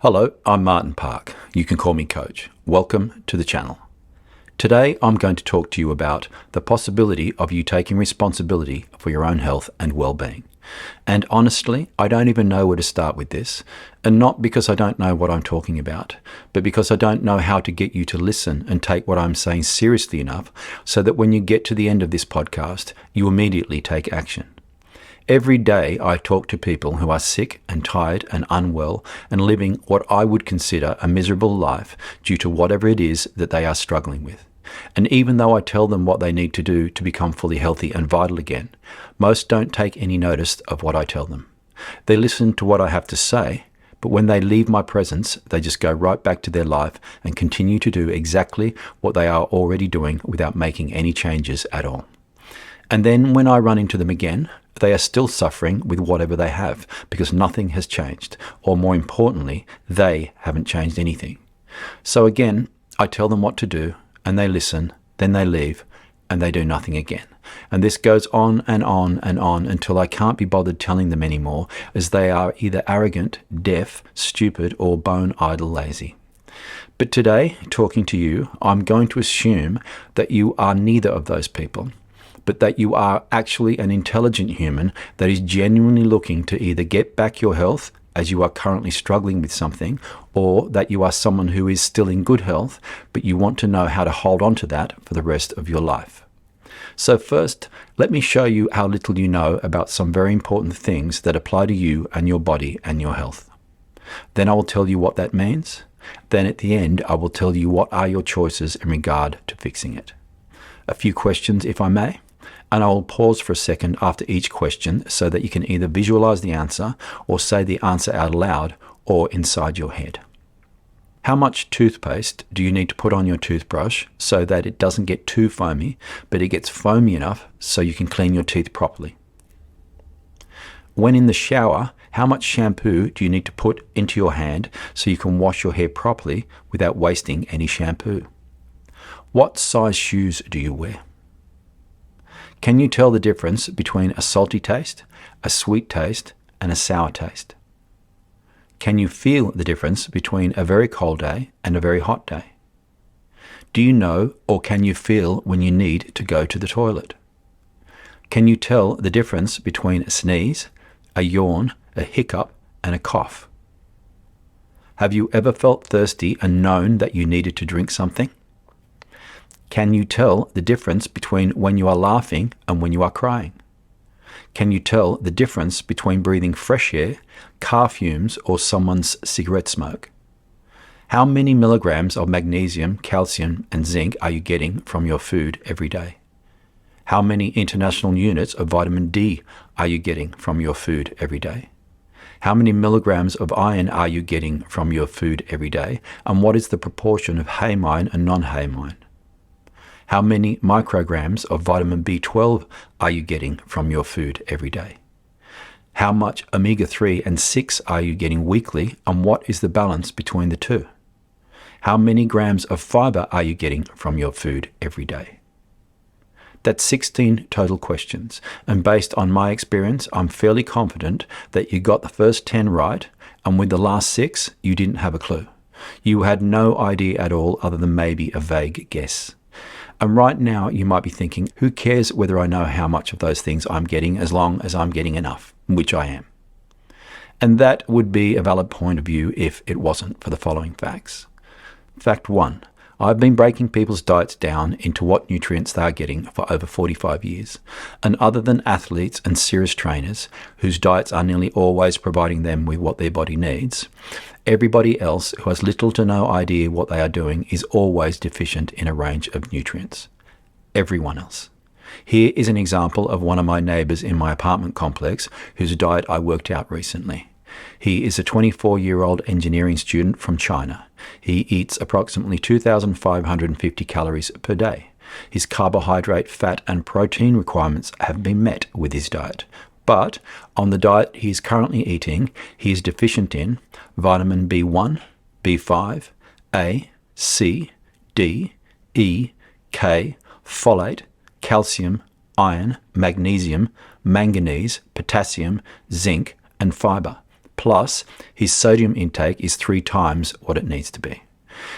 Hello, I'm Martin Park. You can call me Coach. Welcome to the channel. Today I'm going to talk to you about the possibility of you taking responsibility for your own health and well-being. And honestly, I don't even know where to start with this, and not because I don't know what I'm talking about, but because I don't know how to get you to listen and take what I'm saying seriously enough so that when you get to the end of this podcast, you immediately take action. Every day I talk to people who are sick and tired and unwell and living what I would consider a miserable life due to whatever it is that they are struggling with. And even though I tell them what they need to do to become fully healthy and vital again, most don't take any notice of what I tell them. They listen to what I have to say, but when they leave my presence, they just go right back to their life and continue to do exactly what they are already doing without making any changes at all. And then when I run into them again, they are still suffering with whatever they have because nothing has changed, or more importantly, they haven't changed anything. So again, I tell them what to do and they listen, then they leave and they do nothing again. And this goes on and on and on until I can't be bothered telling them anymore, as they are either arrogant, deaf, stupid, or bone idle lazy. But today, talking to you, I'm going to assume that you are neither of those people, but that you are actually an intelligent human that is genuinely looking to either get back your health as you are currently struggling with something, or that you are someone who is still in good health, but you want to know how to hold on to that for the rest of your life. So first, let me show you how little you know about some very important things that apply to you and your body and your health. Then I will tell you what that means. Then at the end, I will tell you what are your choices in regard to fixing it. A few questions, if I may. And I will pause for a second after each question so that you can either visualize the answer or say the answer out loud or inside your head. How much toothpaste do you need to put on your toothbrush so that it doesn't get too foamy, but it gets foamy enough so you can clean your teeth properly? When in the shower, how much shampoo do you need to put into your hand so you can wash your hair properly without wasting any shampoo? What size shoes do you wear? Can you tell the difference between a salty taste, a sweet taste, and a sour taste? Can you feel the difference between a very cold day and a very hot day? Do you know or can you feel when you need to go to the toilet? Can you tell the difference between a sneeze, a yawn, a hiccup, and a cough? Have you ever felt thirsty and known that you needed to drink something? Can you tell the difference between when you are laughing and when you are crying? Can you tell the difference between breathing fresh air, car fumes, or someone's cigarette smoke? How many milligrams of magnesium, calcium, and zinc are you getting from your food every day? How many international units of vitamin D are you getting from your food every day? How many milligrams of iron are you getting from your food every day? And what is the proportion of hamine and non-hamine? How many micrograms of vitamin B12 are you getting from your food every day? How much omega-3 and 6 are you getting weekly, and what is the balance between the two? How many grams of fiber are you getting from your food every day? That's 16 total questions, and based on my experience, I'm fairly confident that you got the first 10 right, and with the last 6, you didn't have a clue. You had no idea at all other than maybe a vague guess. And right now you might be thinking, who cares whether I know how much of those things I'm getting as long as I'm getting enough, which I am. And that would be a valid point of view if it wasn't for the following facts. Fact 1. I've been breaking people's diets down into what nutrients they are getting for over 45 years. And other than athletes and serious trainers, whose diets are nearly always providing them with what their body needs, everybody else who has little to no idea what they are doing is always deficient in a range of nutrients. Everyone else. Here is an example of one of my neighbours in my apartment complex whose diet I worked out recently. He is a 24-year-old engineering student from China. He eats approximately 2,550 calories per day. His carbohydrate, fat, and protein requirements have been met with his diet. But on the diet he is currently eating, he is deficient in vitamin B1, B5, A, C, D, E, K, folate, calcium, iron, magnesium, manganese, potassium, zinc, and fiber, Plus, his sodium intake is 3 times what it needs to be.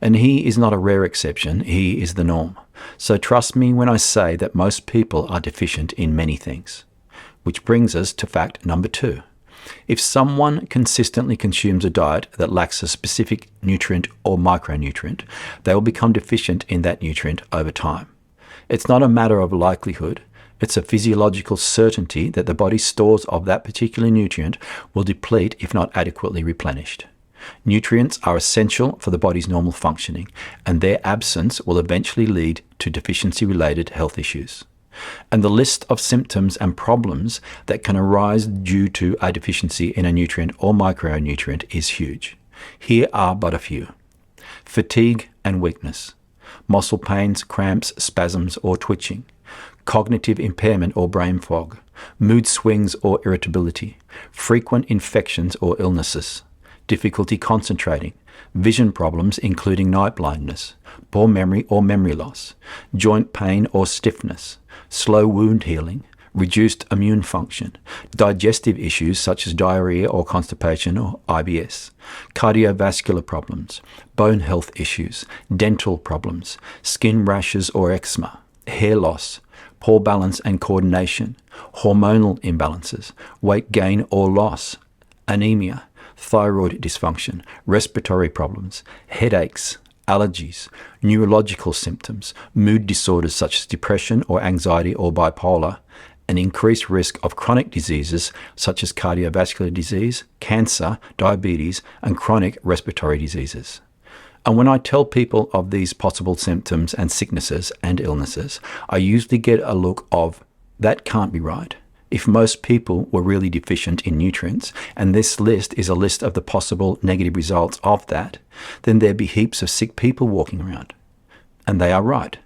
And he is not a rare exception, he is the norm. So trust me when I say that most people are deficient in many things. Which brings us to fact number 2. If someone consistently consumes a diet that lacks a specific nutrient or micronutrient, they will become deficient in that nutrient over time. It's not a matter of likelihood, it's a physiological certainty that the body's stores of that particular nutrient will deplete if not adequately replenished. Nutrients are essential for the body's normal functioning, and their absence will eventually lead to deficiency-related health issues. And the list of symptoms and problems that can arise due to a deficiency in a nutrient or micronutrient is huge. Here are but a few. Fatigue and weakness, muscle pains, cramps, spasms or twitching, cognitive impairment or brain fog, mood swings or irritability, frequent infections or illnesses, difficulty concentrating, vision problems including night blindness, poor memory or memory loss, joint pain or stiffness, slow wound healing, reduced immune function, digestive issues such as diarrhea or constipation or IBS, cardiovascular problems, bone health issues, dental problems, skin rashes or eczema, hair loss, poor balance and coordination, hormonal imbalances, weight gain or loss, anemia, thyroid dysfunction, respiratory problems, headaches, allergies, neurological symptoms, mood disorders such as depression or anxiety or bipolar, an increased risk of chronic diseases such as cardiovascular disease, cancer, diabetes, and chronic respiratory diseases. And when I tell people of these possible symptoms and sicknesses and illnesses, I usually get a look of, that can't be right. If most people were really deficient in nutrients, and this list is a list of the possible negative results of that, then there'd be heaps of sick people walking around. And they are right.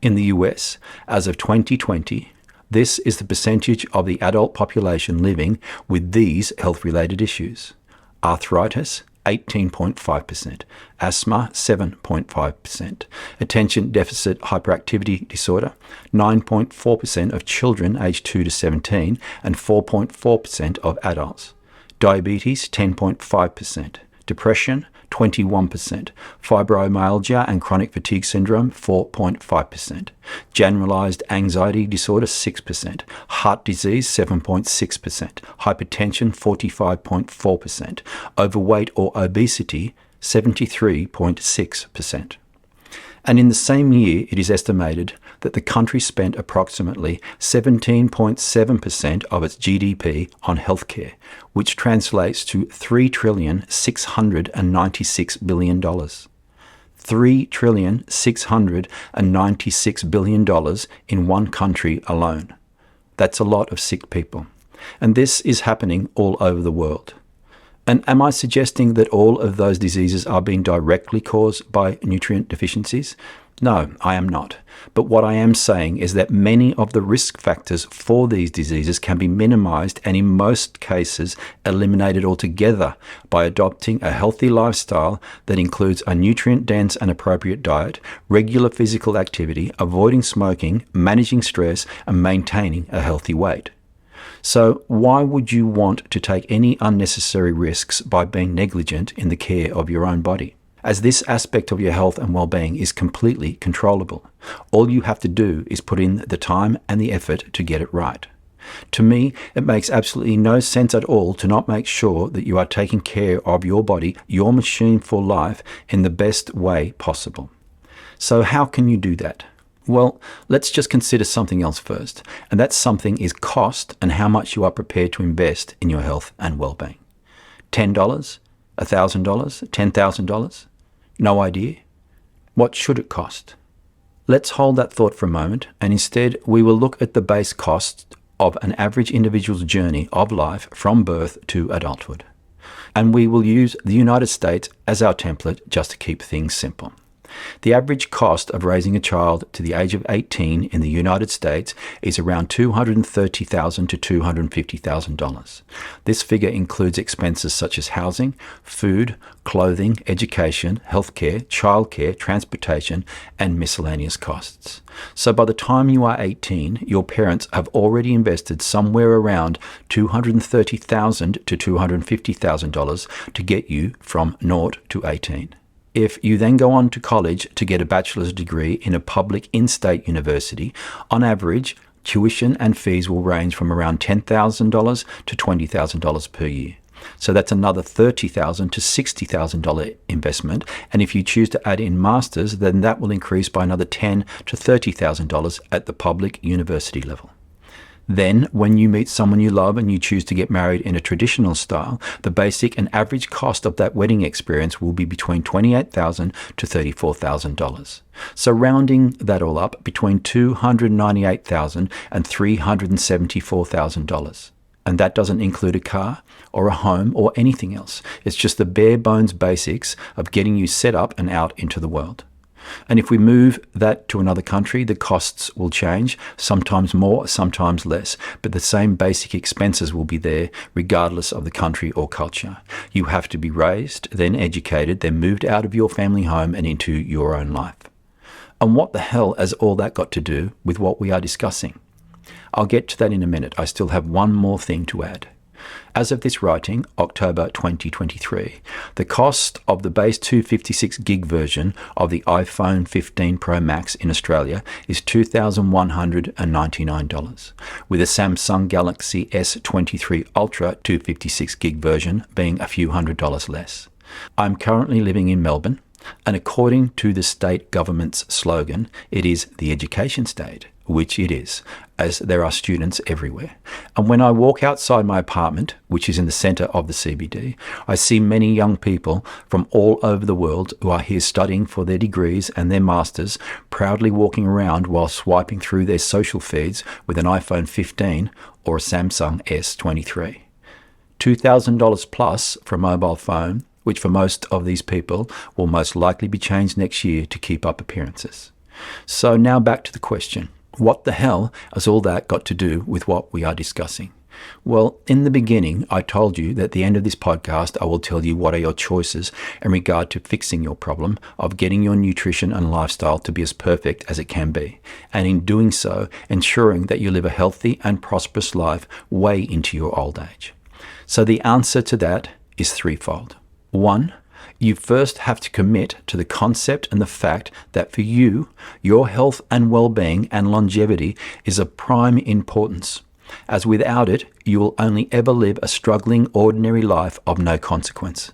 In the US, as of 2020, this is the percentage of the adult population living with these health-related issues. Arthritis, 18.5%, asthma 7.5%, attention deficit hyperactivity disorder 9.4% of children aged 2 to 17 and 4.4% of adults, diabetes 10.5%, depression 21%, fibromyalgia and chronic fatigue syndrome 4.5%, generalized anxiety disorder 6%, heart disease 7.6%, hypertension 45.4%, overweight or obesity 73.6%. And in the same year, it is estimated that the country spent approximately 17.7% of its GDP on healthcare, which translates to $3,696 billion. $3,696 billion in one country alone. That's a lot of sick people. And this is happening all over the world. And am I suggesting that all of those diseases are being directly caused by nutrient deficiencies? No, I am not. But what I am saying is that many of the risk factors for these diseases can be minimized and in most cases eliminated altogether by adopting a healthy lifestyle that includes a nutrient-dense and appropriate diet, regular physical activity, avoiding smoking, managing stress, and maintaining a healthy weight. So why would you want to take any unnecessary risks by being negligent in the care of your own body? As this aspect of your health and well-being is completely controllable. All you have to do is put in the time and the effort to get it right. To me, it makes absolutely no sense at all to not make sure that you are taking care of your body, your machine for life, in the best way possible. So how can you do that? Well, let's just consider something else first, and that something is cost and how much you are prepared to invest in your health and well-being. $10? $1,000? $10,000? No idea? What should it cost? Let's hold that thought for a moment, and instead we will look at the base cost of an average individual's journey of life from birth to adulthood. And we will use the United States as our template just to keep things simple. The average cost of raising a child to the age of 18 in the United States is around $230,000 to $250,000. This figure includes expenses such as housing, food, clothing, education, healthcare, childcare, transportation, and miscellaneous costs. So by the time you are 18, your parents have already invested somewhere around $230,000 to $250,000 to get you from 0 to 18. If you then go on to college to get a bachelor's degree in a public in-state university, on average, tuition and fees will range from around $10,000 to $20,000 per year. So that's another $30,000 to $60,000 investment. And if you choose to add in masters, then that will increase by another $10,000 to $30,000 at the public university level. Then, when you meet someone you love and you choose to get married in a traditional style, the basic and average cost of that wedding experience will be between $28,000 to $34,000. So rounding that all up, between $298,000 and $374,000. And that doesn't include a car or a home or anything else. It's just the bare bones basics of getting you set up and out into the world. And if we move that to another country, the costs will change, sometimes more, sometimes less, but the same basic expenses will be there regardless of the country or culture. You have to be raised, then educated, then moved out of your family home and into your own life. And what the hell has all that got to do with what we are discussing? I'll get to that in a minute. I still have one more thing to add. As of this writing, October 2023, the cost of the base 256 gig version of the iPhone 15 Pro Max in Australia is $2,199, with a Samsung Galaxy S23 Ultra 256 gig version being a few $100s less. I'm currently living in Melbourne, and according to the state government's slogan, it is the education state, which it is, as there are students everywhere. And when I walk outside my apartment, which is in the centre of the CBD, I see many young people from all over the world who are here studying for their degrees and their masters, proudly walking around while swiping through their social feeds with an iPhone 15 or a Samsung S23. $2,000 plus for a mobile phone, which for most of these people will most likely be changed next year to keep up appearances. So now back to the question. What the hell has all that got to do with what we are discussing? Well, in the beginning, I told you that at the end of this podcast, I will tell you what are your choices in regard to fixing your problem of getting your nutrition and lifestyle to be as perfect as it can be. And in doing so, ensuring that you live a healthy and prosperous life way into your old age. So the answer to that is threefold. 1, you first have to commit to the concept and the fact that for you, your health and well-being and longevity is of prime importance, as without it, you will only ever live a struggling, ordinary life of no consequence.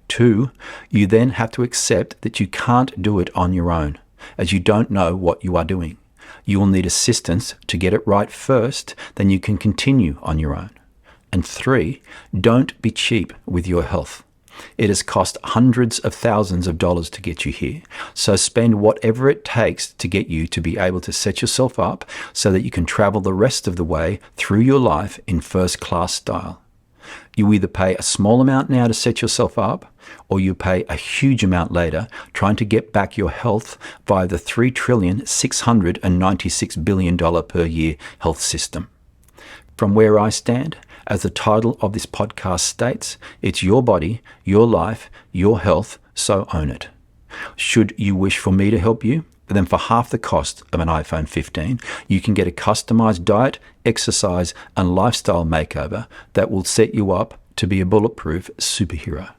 2, you then have to accept that you can't do it on your own, as you don't know what you are doing. You will need assistance to get it right first, then you can continue on your own. And 3, don't be cheap with your health. It has cost hundreds of thousands of dollars to get you here. So spend whatever it takes to get you to be able to set yourself up so that you can travel the rest of the way through your life in first-class style. You either pay a small amount now to set yourself up, or you pay a huge amount later trying to get back your health via the $3,696 billion per year health system. From where I stand, as the title of this podcast states, it's your body, your life, your health, so own it. Should you wish for me to help you, then for half the cost of an iPhone 15, you can get a customized diet, exercise, and lifestyle makeover that will set you up to be a bulletproof superhero.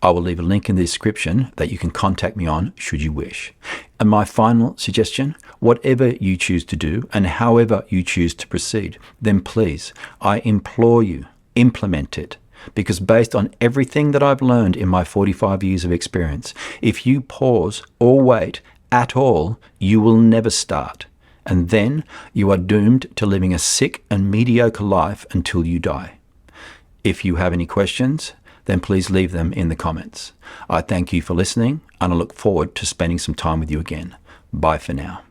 I will leave a link in the description that you can contact me on should you wish. And my final suggestion, whatever you choose to do and however you choose to proceed, then please, I implore you, implement it. Because based on everything that I've learned in my 45 years of experience, if you pause or wait at all, you will never start. And then you are doomed to living a sick and mediocre life until you die. If you have any questions, then please leave them in the comments. I thank you for listening, and I look forward to spending some time with you again. Bye for now.